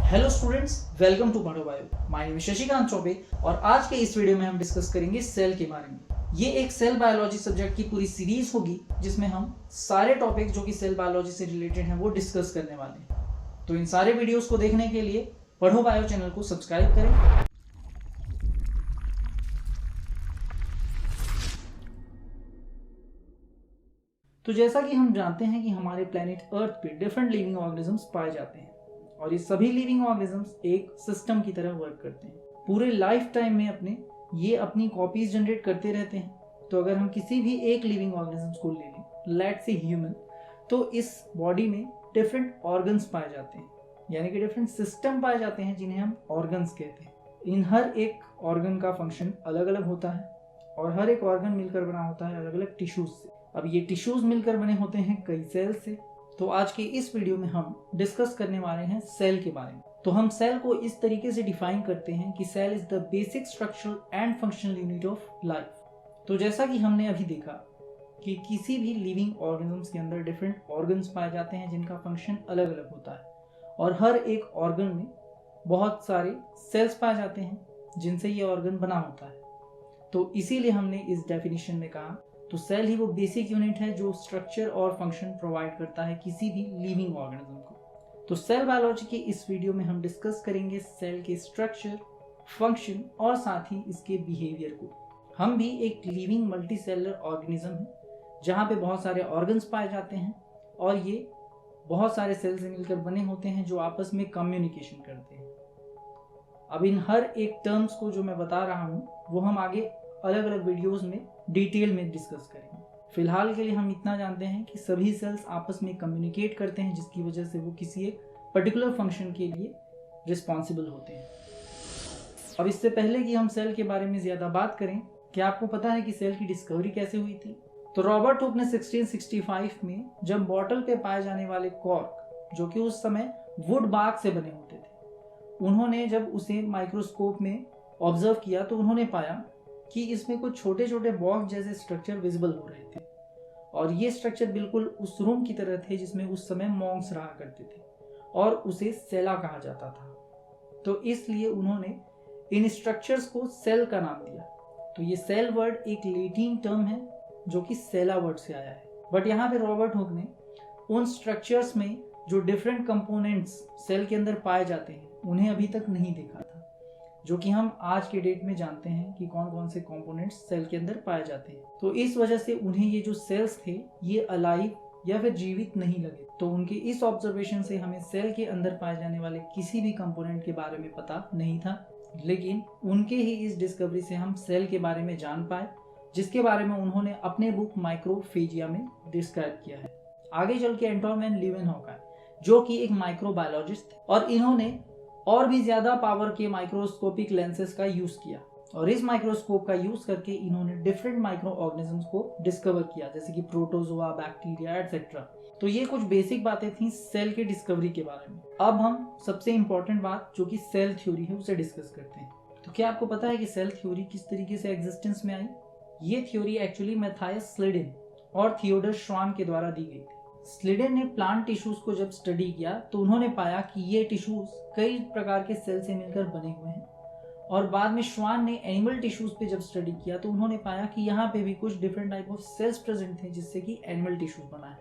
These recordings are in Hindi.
हेलो स्टूडेंट्स, वेलकम टू पढ़ो bio. My name is Shashikant Choubey और आज के इस वीडियो में हम डिस्कस करेंगे सेल के बारे में। ये एक सेल बायोलॉजी सब्जेक्ट की पूरी सीरीज होगी जिसमें हम सारे टॉपिक जो कि सेल बायोलॉजी से रिलेटेड हैं वो डिस्कस करने वाले हैं। तो इन सारे वीडियोस को देखने के लिए पढ़ो बायो चैनल को सब्सक्राइब करें। तो जैसा कि हम जानते हैं कि हमारे प्लेनेट अर्थ पे डिफरेंट लिविंग ऑर्गेनिजम्स पाए जाते हैं और ये सभी लिविंग ऑर्गेनिजम्स एक सिस्टम की तरह वर्क करते हैं। पूरे लाइफ टाइम में ये अपनी कॉपीज जनरेट करते रहते हैं। तो अगर हम किसी भी एक लिविंग ऑर्गेनिजम्स को ले लें, लेट्स से ह्यूमन, तो इस बॉडी में डिफरेंट ऑर्गन्स पाए जाते हैं, यानी कि डिफरेंट सिस्टम पाए जाते हैं जिन्हें हम ऑर्गन्स कहते हैं। इन हर एक ऑर्गन का फंक्शन अलग अलग होता है और हर एक ऑर्गन मिलकर बना होता है अलग अलग टिश्यूज से। अब ये टिश्यूज मिलकर बने होते हैं कई सेल से। तो आज के इस वीडियो में हम डिस्कस करने वाले हैं सेल के बारे में। तो हम सेल को इस तरीके से डिफाइन करते हैं कि cell is the basic structural and functional unit of life. तो जैसा कि हमने अभी देखा कि किसी भी लिविंग ऑर्गेनिजम्स के अंदर डिफरेंट ऑर्गन्स पाए जाते हैं जिनका फंक्शन अलग अलग होता है और हर एक ऑर्गन में बहुत सारे सेल्स पाए जाते हैं जिनसे ये ऑर्गन बना होता है। तो इसीलिए हमने इस डेफिनेशन में कहा तो सेल ही वो बेसिक यूनिट है जो स्ट्रक्चर और फंक्शन प्रोवाइड करता है किसी भी लिविंग ऑर्गेनिज्म को। तो सेल बायोलॉजी के इस वीडियो में हम डिस्कस करेंगे सेल के स्ट्रक्चर, फंक्शन और साथ ही इसके बिहेवियर को। हम भी एक लिविंग मल्टी सेलुलर ऑर्गेनिज्म है जहाँ पे बहुत सारे ऑर्गन्स पाए जाते हैं और ये बहुत सारे सेल से मिलकर बने होते हैं जो आपस में कम्युनिकेशन करते हैं। अब इन हर एक टर्म्स को जो मैं बता रहा हूँ वो हम आगे अलग अलग वीडियोस में डिटेल में डिस्कस करेंगे। फिलहाल के लिए हम इतना जानते हैं कि सभी सेल्स आपस में कम्युनिकेट करते हैं जिसकी वजह से वो किसी एक पर्टिकुलर फंक्शन के लिए रिस्पॉन्सिबल होते हैं। अब इससे पहले कि हम सेल के बारे में ज्यादा बात करें, क्या आपको पता है कि सेल की डिस्कवरी कैसे हुई थी? तो रॉबर्ट हुक ने 1665 में जब बॉटल पे पाए जाने वाले कॉर्क, जो कि उस समय वुड बार्क से बने होते थे, उन्होंने जब उसे माइक्रोस्कोप में ऑब्जर्व किया तो उन्होंने पाया कि इसमें कुछ छोटे छोटे बॉक्स जैसे स्ट्रक्चर विजिबल हो रहे थे और ये स्ट्रक्चर बिल्कुल उस रूम की तरह थे जिसमें उस समय मॉन्क्स रहा करते थे और उसे सेला कहा जाता था। तो इसलिए उन्होंने इन स्ट्रक्चर्स को सेल का नाम दिया। तो ये सेल वर्ड एक लैटिन टर्म है जो कि सेला वर्ड से आया है। बट यहाँ पे रॉबर्ट हुक ने उन स्ट्रक्चर्स में जो डिफरेंट कंपोनेंट्स सेल के अंदर पाए जाते हैं उन्हें अभी तक नहीं देखा था, जो कि हम आज के डेट में जानते हैं कि कौन कौन से कंपोनेंट्स सेल के अंदर पाए जाते हैं। तो इस वजह से उन्हें ये जो सेल्स थे ये अलाइव या फिर जीवित नहीं लगे। तो उनके इस ऑब्जर्वेशन से हमें सेल के अंदर पाए जाने वाले किसी भी कंपोनेंट के बारे में पता नहीं था, लेकिन उनके ही इस डिस्कवरी से हम सेल के बारे में जान पाए, जिसके बारे में उन्होंने अपने बुक माइक्रोफेजिया में डिस्क्राइब किया है। आगे चल के एंटोन वैन लीeuwenhoek आए जो कि एक माइक्रोबायोलॉजिस्ट थे और इन्होंने और भी ज्यादा पावर के माइक्रोस्कोपिक लेंसेज का यूज किया और इस माइक्रोस्कोप का यूज करके इन्होंने डिफरेंट माइक्रो ऑर्गेनिजम्स को डिस्कवर किया, जैसे कि प्रोटोजोआ, बैक्टीरिया एटसेट्रा। तो ये कुछ बेसिक बातें थी सेल के डिस्कवरी के बारे में। अब हम सबसे इंपॉर्टेंट बात जो कि सेल थ्योरी है उसे डिस्कस करते हैं। तो क्या आपको पता है कि सेल थ्योरी किस तरीके से एग्जिस्टेंस में आई? ये थ्योरी एक्चुअली मैथायस स्लिडेन और थियोडर श्वान के द्वारा दी गई थी। स्लिडेन ने प्लांट टिश्यूज को जब स्टडी किया तो उन्होंने पाया कि ये टिश्यूज कई प्रकार के सेल से मिलकर बने हुए हैं और बाद में श्वान ने एनिमल टिश्यूज पे जब स्टडी किया तो उन्होंने पाया कि यहाँ पे भी कुछ different type of cells present थे जिससे कि एनिमल टिश्यूज बना है।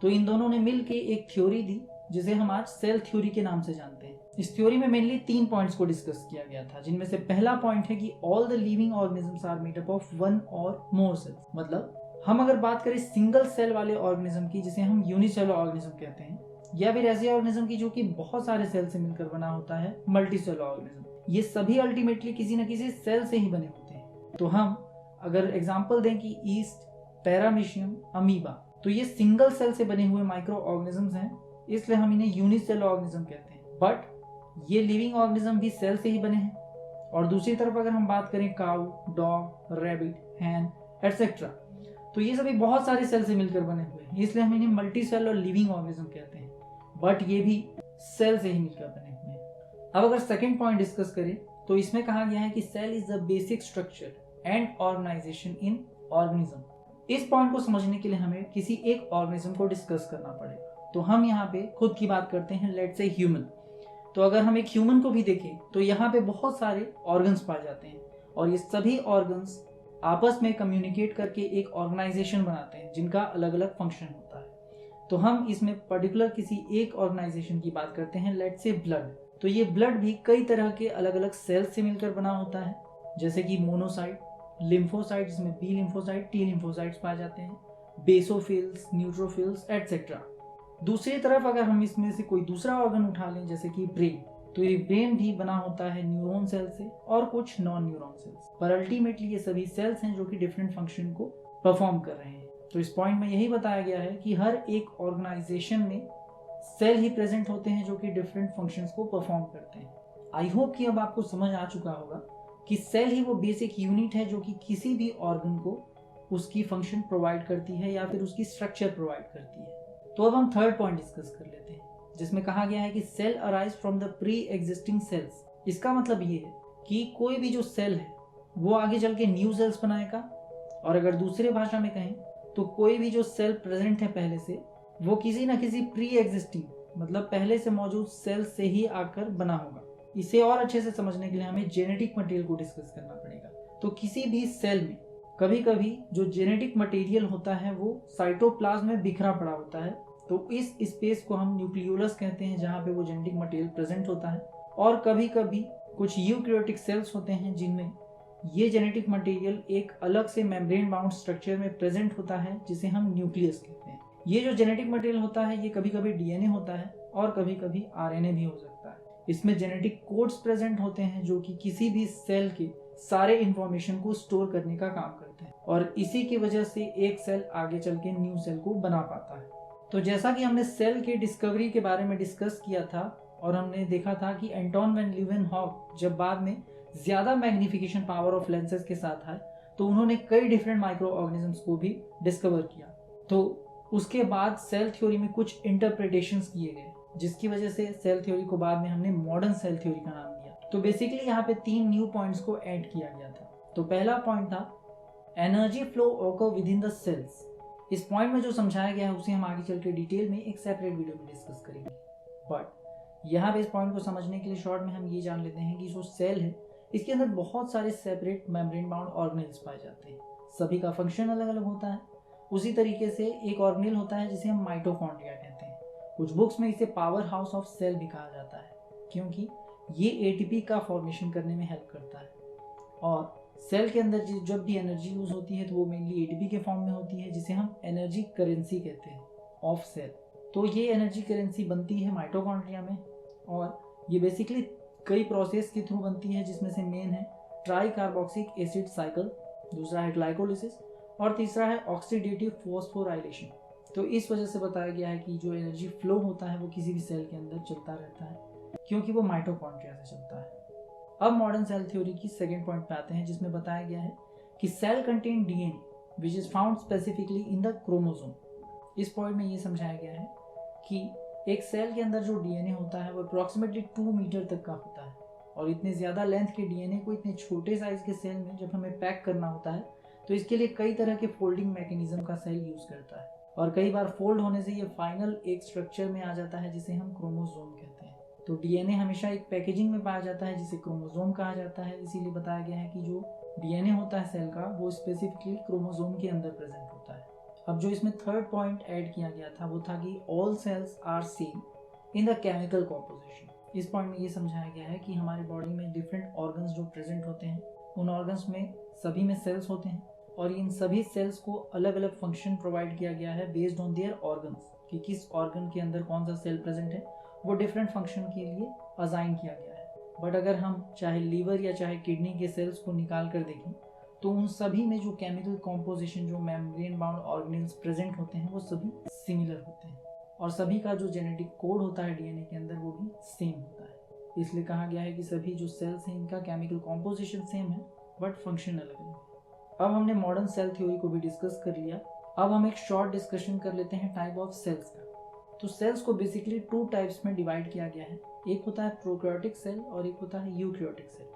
तो इन दोनों ने मिलकर एक थ्योरी दी जिसे हम आज सेल थ्योरी के नाम से जानते हैं। इस थ्योरी में मेनली 3 पॉइंट्स को डिस्कस किया गया था, जिनमें से पहला पॉइंट है कि all the living organisms are made up of 1 और मोर सेल्स। मतलब हम अगर बात करें सिंगल सेल वाले ऑर्गेनिज्म की जिसे हम यूनिसेलुलर ऑर्गेनिज्म कहते हैं, या फिर ऐसे ऑर्गेनिज्म की जो कि बहुत सारे सेल से मिलकर बना होता है मल्टीसेलुलर ऑर्गेनिज्म, ये सभी अल्टीमेटली किसी न किसी सेल से ही बने होते हैं। तो हम अगर एग्जांपल दें कि ईस्ट, पैरामीशियम, अमीबा, तो ये सिंगल सेल से बने हुए माइक्रो ऑर्गेनिजम्स हैं, इसलिए हम इन्हें यूनिसेलुलर ऑर्गेनिज्म कहते हैं। बट ये लिविंग ऑर्गेनिज्म भी सेल से ही बने हैं। और दूसरी तरफ अगर हम बात करें काऊ, डॉग, रैबिट, हैन एटसेट्रा, तो ये सभी बहुत सारे सेल से मिलकर बने हुए हैं, इसलिए हम इन्हें मल्टी सेल और लिविंग ऑर्गेनिज्म कहते हैं। बट ये भी सेल से ही मिलकर बने हुए हैं। अब अगर सेकंड पॉइंट डिस्कस करें तो इसमें कहा गया है कि cell is the basic structure and organization in organism. इस पॉइंट को समझने के लिए हमें किसी एक ऑर्गेनिज्म को डिस्कस करना पड़ेगा। तो हम यहाँ पे खुद की बात करते हैं, लेट्स से ह्यूमन। तो अगर हम एक ह्यूमन को भी देखें तो यहाँ पे बहुत सारे ऑर्गन्स पाए जाते हैं और ये सभी ऑर्गन्स आपस में कम्युनिकेट करके एक ऑर्गेनाइजेशन बनाते हैं जिनका अलग अलग फंक्शन होता है। तो हम इसमें पर्टिकुलर किसी एक ऑर्गेनाइजेशन की बात करते हैं, लेट्स से ब्लड। तो ये ब्लड भी कई तरह के अलग अलग सेल्स से मिलकर बना होता है, जैसे कि मोनोसाइट, लिम्फोसाइट जिसमें बी लिम्फोसाइट, टी लिम्फोसाइट्स पाए जाते हैं, बेसोफिल्स, न्यूट्रोफिल्स एटसेट्रा। दूसरी तरफ अगर हम इसमें से कोई दूसरा ऑर्गन उठा लें जैसे कि ब्रेन, तो ये ब्रेन भी बना होता है न्यूरॉन सेल से और कुछ नॉन न्यूरॉन सेल्स, पर अल्टीमेटली ये सभी सेल्स हैं जो कि डिफरेंट फंक्शन को परफॉर्म कर रहे हैं। तो इस पॉइंट में यही बताया गया है कि हर एक ऑर्गेनाइजेशन में सेल ही प्रेजेंट होते हैं जो कि डिफरेंट फंक्शंस को परफॉर्म करते हैं। आई होप कि अब आपको समझ आ चुका होगा कि सेल ही वो बेसिक यूनिट है जो कि किसी भी ऑर्गन को उसकी फंक्शन प्रोवाइड करती है या फिर उसकी स्ट्रक्चर प्रोवाइड करती है। तो अब हम थर्ड पॉइंट डिस्कस कर लेते हैं जिसमें कहा गया है कि cell arise from the pre existing cells. इसका मतलब ये है कि कोई भी जो सेल है वो आगे चल के न्यू सेल्स बनाएगा, और अगर दूसरे भाषा में कहें तो कोई भी जो सेल प्रेजेंट है पहले से, वो किसी ना किसी प्री एग्जिस्टिंग मतलब पहले से मौजूद सेल से ही आकर बना होगा। इसे और अच्छे से समझने के लिए हमें जेनेटिक मटेरियल को डिस्कस करना पड़ेगा। तो किसी भी सेल में कभी कभी जो जेनेटिक मटेरियल होता है वो साइटोप्लाज्म में बिखरा पड़ा होता है, तो इस स्पेस को हम न्यूक्लियोलस कहते हैं जहाँ पे वो जेनेटिक मटेरियल प्रेजेंट होता है। और कभी कभी कुछ यूकैरियोटिक सेल्स होते हैं जिनमें ये जेनेटिक मटेरियल एक अलग से मेम्ब्रेन बाउंड स्ट्रक्चर में प्रेजेंट होता है जिसे हम न्यूक्लियस कहते हैं। ये जो जेनेटिक मटेरियल होता है ये कभी कभी डीएनए होता है और कभी कभी आरएनए भी हो सकता है। इसमें जेनेटिक कोड्स प्रेजेंट होते हैं जो कि किसी भी सेल के सारे इंफॉर्मेशन को स्टोर करने का काम करते हैं, और इसी की वजह से एक सेल आगे चल के न्यू सेल को बना पाता है। तो जैसा कि हमने सेल के डिस्कवरी के बारे में डिस्कस किया था और हमने देखा था कि एंटोन वैन लीeuwenhoek जब बाद में ज्यादा मैग्निफिकेशन पावर ऑफ लेंसेज के साथ आए तो उन्होंने कई डिफरेंट माइक्रो ऑर्गेनिजम्स को भी डिस्कवर किया। तो उसके बाद सेल थ्योरी में कुछ इंटरप्रिटेशंस किए गए जिसकी वजह से सेल थ्योरी को बाद में हमने मॉडर्न सेल थ्योरी का नाम दिया। तो बेसिकली यहाँ पे 3 न्यू पॉइंट्स को ऐड किया गया था। तो पहला पॉइंट था energy flow occur within the cells. इस पॉइंट में जो समझाया गया है उसे हम आगे चल के डिटेल में एक सेपरेट वीडियो में डिस्कस करेंगे, बट यहाँ पे इस पॉइंट को समझने के लिए शॉर्ट में हम ये जान लेते हैं कि जो सेल है इसके अंदर बहुत सारे सेपरेट मेम्ब्रेन बाउंड ऑर्गेनेल्स पाए जाते हैं। सभी का फंक्शन अलग अलग होता है। उसी तरीके से एक ऑर्गेनेल होता है जिसे हम माइटोकॉन्ड्रिया कहते हैं। कुछ बुक्स में इसे पावर हाउस ऑफ सेल भी कहा जाता है क्योंकि ये एटीपी का फॉर्मेशन करने में हेल्प करता है। और सेल के अंदर जब भी एनर्जी यूज होती है तो वो मेनली एटीपी के फॉर्म में होती है जिसे हम एनर्जी करेंसी कहते हैं ऑफ सेल। तो ये एनर्जी करेंसी बनती है माइटोकॉन्ड्रिया में, और ये बेसिकली कई प्रोसेस के थ्रू बनती है जिसमें से मेन है ट्राई कार्बोक्सिक एसिड साइकिल, दूसरा है ग्लाइकोलिसिस और तीसरा है ऑक्सीडेटिव फॉस्फोराइलेशन। तो इस वजह से बताया गया है कि जो एनर्जी फ्लो होता है वो किसी भी सेल के अंदर चलता रहता है क्योंकि वो माइटोकॉन्ड्रिया से चलता है। अब मॉडर्न सेल थ्योरी की सेकेंड पॉइंट पे आते हैं जिसमें बताया गया है कि cell contain DNA which is found specifically in the chromosome. इस पॉइंट में ये समझाया गया है कि एक सेल के अंदर जो डीएनए होता है वो अप्रोक्सीमेटली 2 मीटर तक का होता है, और इतने ज़्यादा लेंथ के डीएनए को इतने छोटे साइज के सेल में जब हमें पैक करना होता है तो इसके लिए कई तरह के फोल्डिंग मैकेनिज्म का सेल यूज़ करता है, और कई बार फोल्ड होने से ये फाइनल एक स्ट्रक्चर में आ जाता है जिसे हम क्रोमोसोम कहते हैं। तो डीएनए हमेशा एक पैकेजिंग में पाया जाता है जिसे क्रोमोसोम कहा जाता है। इसीलिए बताया गया है कि जो डीएनए होता है सेल का वो स्पेसिफिकली क्रोमोसोम के अंदर प्रेजेंट होता है। अब जो इसमें थर्ड पॉइंट ऐड किया गया था वो था कि all cells are same in the chemical composition. इस पॉइंट में ये समझाया गया है कि हमारे बॉडी में डिफरेंट ऑर्गन्स जो प्रेजेंट होते हैं उन ऑर्गन्स में सभी में सेल्स होते हैं, और इन सभी सेल्स को अलग अलग फंक्शन प्रोवाइड किया गया है बेस्ड ऑन देयर ऑर्गन्स कि किस ऑर्गन के अंदर कौन सा सेल प्रेजेंट है, वो डिफरेंट फंक्शन के लिए असाइन किया गया है। बट अगर हम चाहे लीवर या चाहे किडनी के सेल्स को निकाल कर देखें तो उन सभी में जो केमिकल कॉम्पोजिशन जो मेम्ब्रेन बाउंड ऑर्गेनेल्स प्रेजेंट होते हैं वो सभी सिमिलर होते हैं, और सभी का जो जेनेटिक कोड होता है डीएनए के अंदर वो भी सेम होता है। इसलिए कहा गया है कि सभी जो सेल्स हैं इनका केमिकल कॉम्पोजिशन सेम है बट फंक्शन अलग अलग है। अब हमने मॉडर्न सेल थ्योरी को भी डिस्कस कर लिया। अब हम एक शॉर्ट डिस्कशन कर लेते हैं टाइप ऑफ सेल्स का। तो सेल्स को बेसिकली 2 टाइप्स में डिवाइड किया गया है। एक होता है प्रोकैरियोटिक सेल और एक होता है यूकैरियोटिक सेल।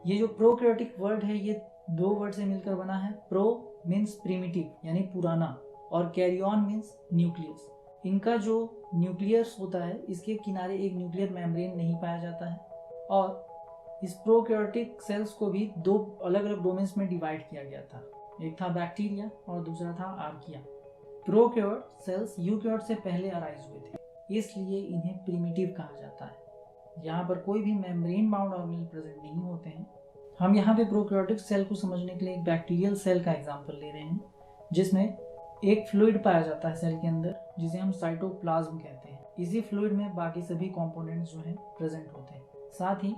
ये जो प्रोकैरियोटिक वर्ड है ये 2 वर्ड से मिलकर बना है। प्रो मीन्स प्रिमिटिव यानी पुराना, और कैरियन मीन्स न्यूक्लियस। इनका जो न्यूक्लियस होता है इसके किनारे एक न्यूक्लियर मेम्ब्रेन नहीं पाया जाता है। और इस प्रोकैरियोटिक सेल्स को भी दो अलग अलग डोमेन्स में डिवाइड किया गया था, एक था बैक्टीरिया और दूसरा था आर्किया। प्रोकैरियोट सेल्स यूकैरियोट से पहले अराइज हुए थे, इसलिए इन्हें प्रिमिटिव कहा जाता है। यहाँ पर कोई भी मेम्ब्रेन बाउंड ऑर्गेनेल प्रेजेंट नहीं होते हैं। हम यहाँ पे प्रोकैरियोटिक सेल को समझने के लिए एक बैक्टीरियल सेल का एग्जांपल ले रहे हैं, जिसमें एक फ्लूइड पाया जाता है सेल के अंदर जिसे हम साइटोप्लाज्म कहते हैं। इसी फ्लूइड में बाकी सभी कंपोनेंट्स जो हैं प्रेजेंट होते हैं। साथ ही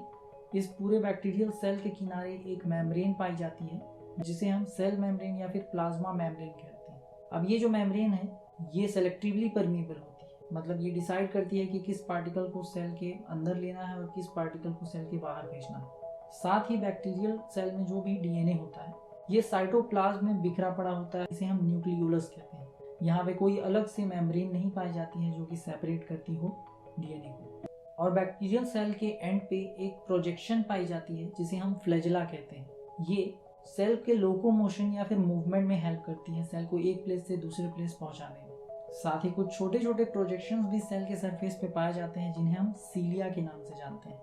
इस पूरे बैक्टीरियल सेल के किनारे एक मेम्ब्रेन पाई जाती है जिसे हम सेल मेम्ब्रेन या फिर प्लाज्मा मेम्ब्रेन कहते हैं। अब ये जो मेम्ब्रेन है ये सेलेक्टिवली परमिएबल होती है, मतलब ये डिसाइड करती है कि किस पार्टिकल को सेल के अंदर लेना है और किस पार्टिकल को सेल के बाहर भेजना है। साथ ही बैक्टीरियल सेल में जो भी डीएनए होता है ये साइटोप्लाज्म में बिखरा पड़ा होता है, इसे हम न्यूक्लियोलस कहते हैं। यहाँ पे कोई अलग से मेम्ब्रेन नहीं पाई जाती है जो कि सेपरेट करती हो डीएनए को। और बैक्टीरियल सेल के एंड पे एक प्रोजेक्शन पाई जाती है जिसे हम फ्लैजेला कहते हैं। ये सेल के लोकोमोशन या फिर मूवमेंट में हेल्प करती है, सेल को एक प्लेस से दूसरे प्लेस पहुंचाने में। साथ ही कुछ छोटे छोटे प्रोजेक्शंस भी सेल के सरफेस पे पाए जाते हैं जिन्हें हम सीलिया के नाम से जानते हैं।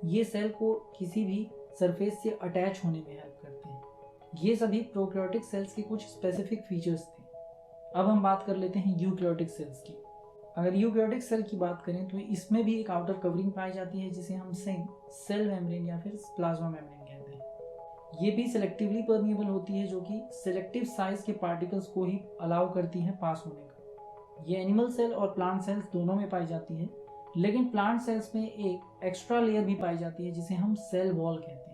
ये सेल को किसी भी सरफेस से अटैच होने में हेल्प करते हैं। ये सभी प्रोकैरियोटिक सेल्स के कुछ स्पेसिफिक फीचर्स थे। अब हम बात कर लेते हैं यूकैरियोटिक सेल्स की। अगर यूकैरियोटिक सेल की बात करें तो इसमें भी एक आउटर कवरिंग पाई जाती है जिसे हम सेल मेम्ब्रेन या फिर प्लाज्मा मेम्ब्रेन कहते हैं। ये भी सेलेक्टिवली परमिएबल होती है जो कि सेलेक्टिव साइज के पार्टिकल्स को ही अलाउ करती है पास होने का। ये एनिमल सेल और प्लांट सेल्स दोनों में पाई जाती है, लेकिन प्लांट सेल्स में एक एक्स्ट्रा लेयर भी पाई जाती है जिसे हम सेल वॉल कहते हैं।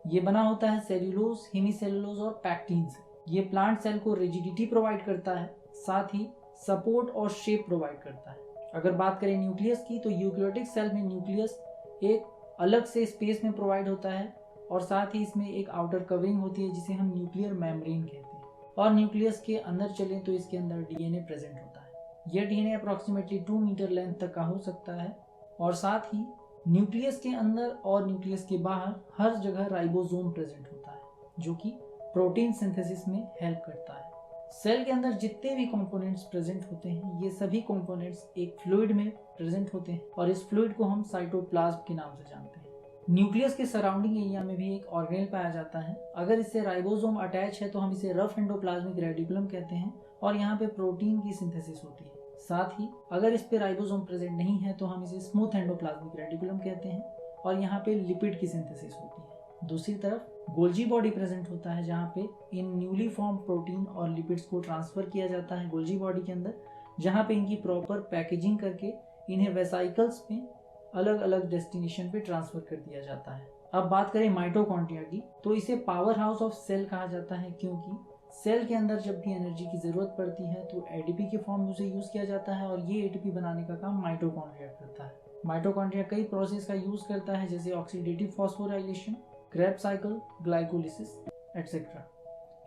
ये बना होता है सेल्यूलोज, हेमीसेल्यूलोज और पैक्टिन से। ये प्लांट सेल को रिजिडिटी प्रोवाइड करता है, साथ ही सपोर्ट और शेप प्रोवाइड करता है। अगर बात करें न्यूक्लियस की तो यूकैरियोटिक सेल में न्यूक्लियस एक अलग से स्पेस में प्रोवाइड होता है और साथ ही इसमें एक आउटर कवरिंग होती है जिसे हम न्यूक्लियर मेम्ब्रेन कहते हैं। और न्यूक्लियस के अंदर चलें तो इसके अंदर डीएनए प्रेजेंट होता है। यह डीएनए अप्रोक्सीमेटली 2 मीटर लेंथ तक का हो सकता है। और साथ ही न्यूक्लियस के अंदर और न्यूक्लियस के बाहर हर जगह राइबोसोम प्रेजेंट होता है जो कि प्रोटीन सिंथेसिस में हेल्प करता है। सेल के अंदर जितने भी कंपोनेंट्स प्रेजेंट होते हैं ये सभी कंपोनेंट्स एक फ्लूइड में प्रेजेंट होते हैं और इस फ्लूइड को हम साइटोप्लाज्म के नाम से जानते हैं। न्यूक्लियस के सराउंडिंग एरिया में भी एक ऑर्गेनेल पाया जाता है। अगर इससे राइबोसोम अटैच है तो हम इसे रफ एंडोप्लाज्मिक रेटिकुलम कहते हैं और यहाँ पे प्रोटीन की सिंथेसिस होती है। साथ ही अगर इस पे राइबोसोम प्रेजेंट नहीं है तो हम इसे स्मूथ एंडोप्लाज्मिक रेटिकुलम कहते हैं और यहाँ पे लिपिड की सिंथेसिस होती है। दूसरी तरफ गोल्जी बॉडी प्रेजेंट होता है जहाँ पे इन न्यूली फॉर्म प्रोटीन और लिपिड्स को ट्रांसफर किया जाता है गोल्जी बॉडी के अंदर, जहाँ पे इनकी प्रॉपर पैकेजिंग करके इन्हें वेसाइकल्स में अलग अलग डेस्टिनेशन पे ट्रांसफर कर दिया जाता है। अब बात करें माइटोकॉन्ड्रिया की तो इसे पावर हाउस ऑफ सेल कहा जाता है, क्योंकि सेल के अंदर जब भी एनर्जी की जरूरत पड़ती है तो एटीपी के फॉर्म में उसे यूज किया जाता है और ये एटीपी बनाने का काम माइटोकॉन्ड्रिया करता है। माइटोकॉन्ड्रिया कई प्रोसेस का यूज करता है जैसे oxidative phosphorylation, Krebs cycle, glycolysis etcetera.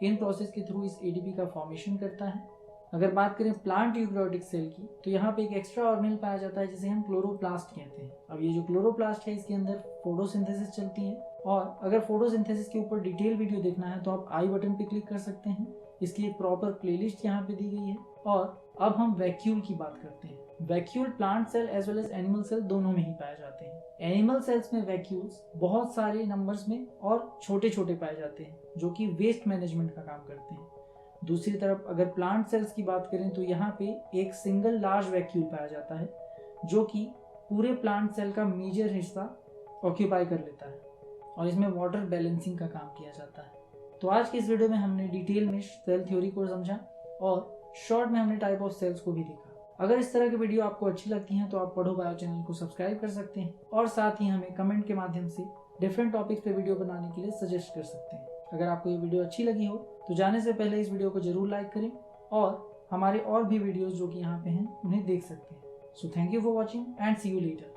In process के थ्रू इस एटीपी का फॉर्मेशन करता है। अगर बात करें प्लांट यूकैरियोटिक सेल की तो यहाँ पे एक एक्स्ट्रा ऑर्गेनेल पाया जाता है जिसे हम क्लोरोप्लास्ट कहते हैं। अब ये जो क्लोरोप्लास्ट है इसके अंदर फोटोसिंथेसिस चलती है और अगर फोटोसिंथेसिस के ऊपर डिटेल वीडियो देखना है तो आप आई बटन पे क्लिक कर सकते हैं। इसकी एक प्रॉपर प्लेलिस्ट यहाँ पे दी गई है। और अब हम वैक्यूल की बात करते हैं। Vacuole plant cell as well as animal cell दोनों में ही पाए जाते हैं। एनिमल सेल्स में वैक्यूल्स बहुत सारे नंबर्स में और छोटे छोटे पाए जाते हैं जो कि वेस्ट मैनेजमेंट का काम करते हैं। दूसरी तरफ अगर प्लांट सेल्स की बात करें तो यहाँ पे एक सिंगल लार्ज वैक्यूल पाया जाता है जो कि पूरे प्लांट सेल का मेजर हिस्सा ऑक्यूपाई कर लेता है और इसमें वाटर बैलेंसिंग का काम किया जाता है। तो आज की इस वीडियो में हमने डिटेल में सेल थ्योरी को समझा और शॉर्ट में हमने टाइप ऑफ सेल्स को भी देखा। अगर इस तरह की वीडियो आपको अच्छी लगती हैं तो आप पढ़ो बायो चैनल को सब्सक्राइब कर सकते हैं और साथ ही हमें कमेंट के माध्यम से डिफरेंट टॉपिक्स पे वीडियो बनाने के लिए सजेस्ट कर सकते हैं। अगर आपको ये वीडियो अच्छी लगी हो तो जाने से पहले इस वीडियो को जरूर लाइक करें और हमारे और भी वीडियोस जो कि यहाँ पे हैं उन्हें देख सकते हैं। So thank you for watching and see you letter.